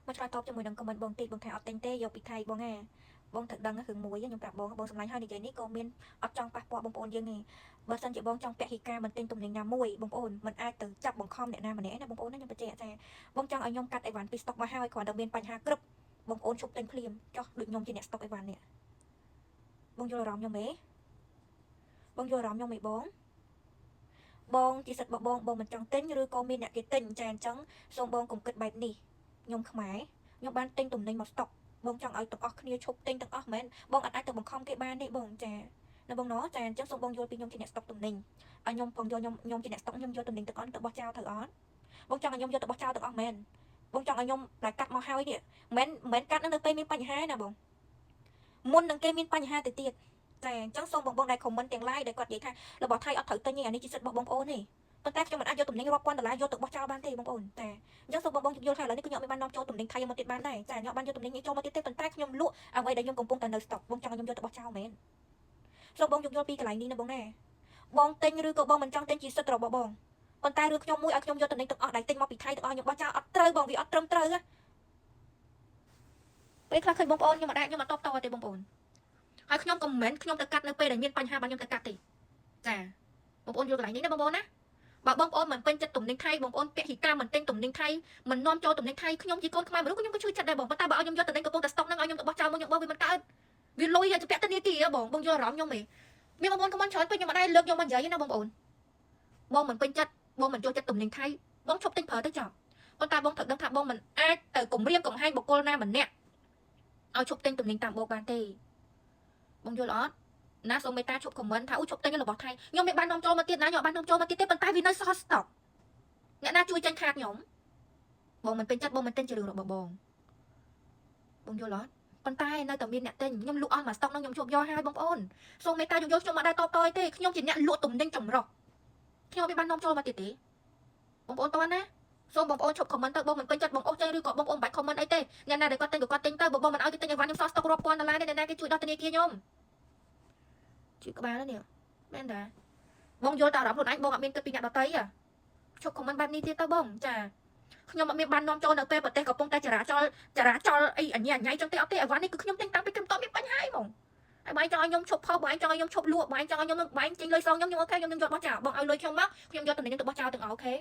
មកឆ្លើយតបជាមួយនឹង comment បងតិចបងថាអត់ទិញទេយកពីថៃបងហ่าបងត្រូវដឹងរឿងមួយខ្ញុំប្រាប់បងសម្លាញ់ហើយនិយាយនេះក៏មានអត់ចង់ប៉ះពាល់បងប្អូនយើងទេបើសិនជាបងចង់ពាក់ហីការមិនទិញទំនិញណាមួយបងប្អូនមិនអាចទៅចាប់បង្ខំអ្នកណាម្នាក់ណាបងប្អូនណាខ្ញុំបញ្ជាក់ថាបងចង់ឲ្យខ្ញុំកាត់អីវ៉ាន់ពី stock មកហើយគ្រាន់តែមានបញ្ហាគ្រប់បងប្អូនឈប់ទិញភ្លាមចុះដូចខ្ញុំជាអ្នក stock អីវ៉ាន់នេះបងយល់អារម្មណ៍ខ្ញុំទេបងយល់អារម្មណ៍ខ្ញុំទេបងជាសិទ្ធិរបស់បងមិនចង់ទិញឬក៏មានអ្នកគេទិញចាអញ្ចឹងសូមបងកុំគិតបែបនេះខ្ញុំខ្មែរខ្ញុំបានទិញទំនិញមក stock បងចង់ឲ្យទាំងអស់គ្នាឈប់ទិញទាំងអស់មែនបងអាចទៅបង្ខំគេបានទេបងចានៅបងណោះចាអញ្ចឹងសូមបងយល់ពីខ្ញុំជាអ្នក stock ទំនិញឲ្យខ្ញុំបងយកខ្ញុំជាអ្នក stock ខ្ញុំយកទំនិញទាំងអស់ទៅបោះចោលត្រូវអត់បងចង់ឲ្យខ្ញុំយកទៅបោះចោលទាំងអស់មែនបងចង់ឲ្យខ្ញុំតែកាត់មកហើយនេះមិនកាត់នៅពេលមានបញ្ហាណាបងមុននឹងគេមានបញ្ហាទៅទៀតចាអញ្ចឹងសូមបងដែល comment ទាំង like ដែលគាត់និយាយថារបស់ថៃអត់ត្រូវទិញទេអានេះជាសិទ្ធិរបស់បងប្អូនទេប៉ុន្តែខ្ញុំមិនអាចយកទំនិញរាប់ពាន់ដុល្លារយកទៅបោះចោលបានទេបងប្អូនតែអញ្ចឹងសូមបងយល់ថាឥឡូវនេះខ្ញុំមិនបាននាំចូលទំនិញថៃមកទៀតបានដែរចាខ្ញុំបានយកទំនិញនេះចូលមកទៀតទេប៉ុន្តែខ្ញុំលក់អ្វីដែលខ្ញុំកំពុងតែនៅ stock បងចង់ឲ្យខ្ញុំយកទៅបោះចោលមែនសូមបងយល់ពីកន្លែងនេះណាបងណាបងទិញឬក៏បងមិនចង់ទិញជាសិទ្ធិរបស់បងប៉ុន្តែរឿងខ្ញុំមួយឲ្យខ្ញុំយកទំនិញទាំងអស់ដែលទិញមកពីថៃទាំងអស់ខ្ញុំបោះចោលអត់ត្រូវបងវាអត់ត្រឹមត្រូវណាពេលខ្លះឃើញបងប្អូនខ្ញុំអត់អាចខ្ញុំអត់តបតទេបងប្អូនហើយខ្ញុំក៏មិនមែនខ្ញុំទៅកាត់នៅពេលដែលមានបញ្ហាបានខ្ញុំទៅកាត់ទេចាបងប្អូនយល់កន្លែងនេះណាបងប្អូនណាបើបងប្អូនមិនពេញចិត្តទំនិញថៃបងប្អូនពាក់ហិការមិនទិញទំនិញថៃមិននាំចូលទំនិញថៃខ្ញុំជាកូនខ្មែរមនុស្សខ្ញុំក៏ជួយចិត្តដែរបងប៉ុន្តែបើឲ្យខ្ញុំយកទំនិញកំពុងតែ stock ហ្នឹងឲ្យខ្ញុំទៅបោះចោលមកខ្ញុំបោះវាមិនកើតវាលុយទៅពាក់ទៅនាទីបងយល់អារម្មណ៍ខ្ញុំទេមានបងប្អូន comment ច្រើនពេកខ្ញុំអត់ដែរលើកយកមកនិយាយណាបងប្អូនបងមិនពេញចិត្តបងមិនចូលចិត្តទំនិញថៃបងឈប់ទិញប្រើទៅចប់ប៉ុន្តែបងត្រូវដឹងថាបងមិនអាចទៅគំរាមកំហែងបុគ្គលណាម្នាក់ឲ្យឈប់ទិញទំនិញតាមបោកបានទេបងយល់អត់ណាសូមមេត្តាឈប់ comment ថាអូឈប់ទិញរបស់ថៃខ្ញុំមិនបាននាំចូលមកទៀតណាខ្ញុំបាននាំចូលមកទៀតទេប៉ុន្តែវានៅសល់ stock អ្នកណាជួយចាញ់ខាតខ្ញុំបងមិនពេញចិត្តបងមិនទិញជារឿងរបស់បងយល់អត់ប៉ុន្តែនៅតែមានអ្នកទិញខ្ញុំលក់អស់មក stock ហ្នឹងខ្ញុំជប់យកហើយបងប្អូនសូមមេត្តាយកខ្ញុំមកដែរតបតយទេខ្ញុំជាអ្នកលក់ទំនិញចម្រុះខ្ញុំមិនបាននាំចូលមកទៀតទេបងប្អូនតើណាសូមបងប្អូនឈប់ comment ទៅបងមិនពេញចិត្តបងអស់ចេញឬក៏បងប្អូនបាច់ comment អីទេអ្នកណាដែលគាត់ទិញក៏គាត់ទិញទៅបើបងមិនឲ្យគេទិញអីវ៉ាន់ខ្ញុំសល់ stock រាប់ពាន់ដុល្លារទេអ្នកណាគេជួយដោះធនាគារខ្ញុំជួយក្បាលនេះមែនតាបងយល់តែអារម្មណ៍ខ្លួនឯងបងអត់មានគិតពីអ្នកដទៃឈប់ comment បែបនេះទៀតទៅបងចាខ្ញុំអត់មានបាននាំចូលនៅពេលប្រទេសកំពុងតែចរាចរអីអញ្ញាចឹងទេអត់ទេអីវ៉ាន់នេះគឺខ្ញុំទិញតាំងពីខ្ញុំតមានបញ្ហាហ្មងហើយបងចង់ឲ្យខ្ញុំឈប់ផុសបងចង់ឲ្យខ្ញុំឈប់លក់បងចង់ឲ្យខ្ញុំបងចេញលុយសងខ្ញុំអូខេខ្ញុំនឹងយកបោះចោលបងឲ្យលុយខ្ញុំមកខ្ញុំយកតំណែងទៅបោះចោលទាំងអូខេ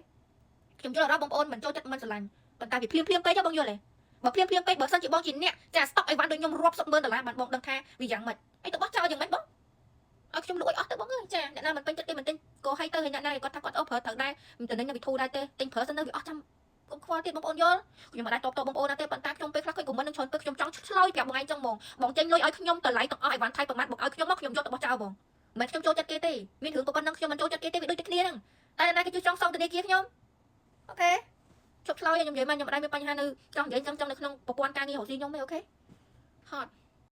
ខ្ញុំយល់ដល់បងប្អូនមិនចូលចិត្តមិនស្រឡាញ់ប៉ុន្តែវាភ្លាមពេកទេបងយល់ទេបើភ្លាមពេកបើសិនជាបងជាអ្នកចា stock អីវ៉ាន់ដូចខ្ញុំរាប់សិបម៉ឺនដុល្លារបានបងដឹងថាវាយ៉ាងម៉េចអីទៅបោះចោលយ៉ាងម៉េចបងឲ្យខ្ញុំលក់អស់ទៅបងអើយចាអ្នកណាមិនពេញចិត្តគេមិនទិញក៏ឲ្យទៅហើយអ្នកណាគាត់ថាគាត់អូប្រើត្រូវដែរមិនតំណែងនៅវិធូដែរទេទិញប្រើសិនទៅវាអស់ចាំកុំខ្វល់ទៀតបងប្អូនយល់ខ្ញុំមិនដែរតបបងប្អូនណាទេប៉ុន្តែខ្ញុំពេលខ្លះឃើញខមមិននឹងច្រើនពេកខ្ញុំចង់ឆ្លើយប្រាប់បងឯងចឹងបងចេញលុយឲ្យខ្ញុំតម្លៃទាំងអស់អីវ៉ាន់ថៃប្រមាណបងឲ្យខ្ញុំមកខ្ញុំយកទៅបោះចោលបងមិនខ្ញុំចូលចិត្តគេទេមានរឿងប៉ុណ្ណឹងខ្ញុំមិនចូលចិត្តគេទេវាដូចតែគ្នាហ្នឹងតែអ្នកណាគេជួយចង់សងធនាគារខ្ញុំអូខេជប់ឆ្លើយខ្ញុំនិយាយមកខ្ញុំមិនដែរមានបញ្ហានៅចង់និយាយចឹងនៅក្នុងប្រព័ន្ធការងាររកស៊ីខ្ញុំទេអូខេហត់